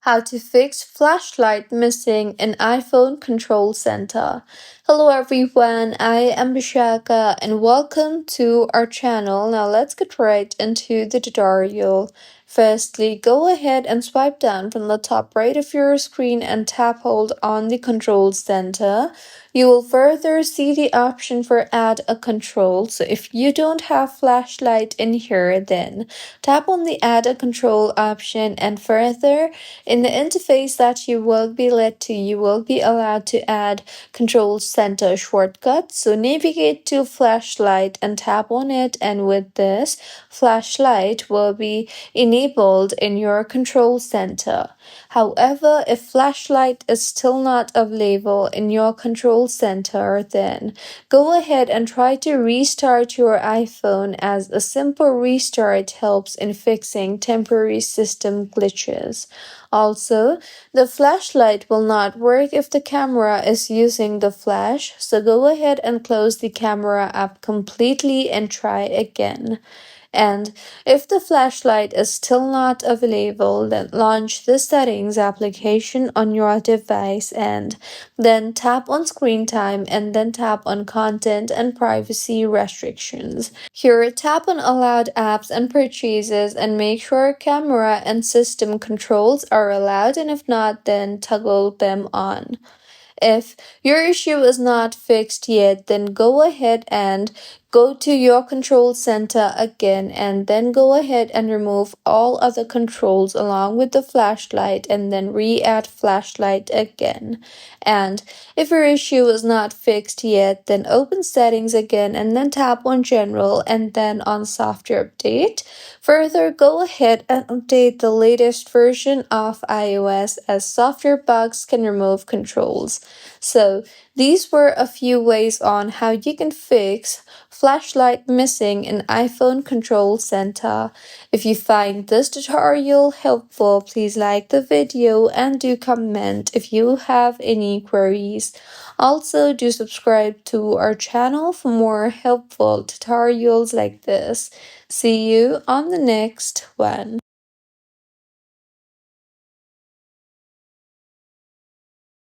How to fix flashlight missing in iPhone control center. Hello everyone, I am Bishaka and welcome to our channel. Now let's get right into the tutorial. Firstly, go ahead and swipe down from the top right of your screen and tap hold on the control center. You will further see the option for add a control. So if you don't have flashlight in here, then tap on the add a control option, and further in the interface that you will be led to, you will be allowed to add control center shortcuts. So navigate to flashlight and tap on it, and with this, flashlight will be enabled in your control center. However, if flashlight is still not available in your control center, then go ahead and try to restart your iPhone, as a simple restart helps in fixing temporary system glitches. Also, the flashlight will not work if the camera is using the flash, so go ahead and close the camera app completely and try again. And if the flashlight is still not available, then launch the settings application on your device and then tap on screen time and then tap on content and privacy restrictions. Here, tap on allowed apps and purchases and make sure camera and system controls are allowed, and if not, then toggle them on. If your issue is not fixed yet, then go ahead and go to your control center again, and then go ahead and remove all other controls along with the flashlight and then re-add flashlight again. And if your issue is not fixed yet, then open settings again and then tap on general and then on software update. Further, go ahead and update the latest version of iOS, as software bugs can remove controls. So these were a few ways on how you can fix flashlight missing in iPhone control center. If you find this tutorial helpful, please like the video and do comment if you have any queries. Also, do subscribe to our channel for more helpful tutorials like this. See you on the next one.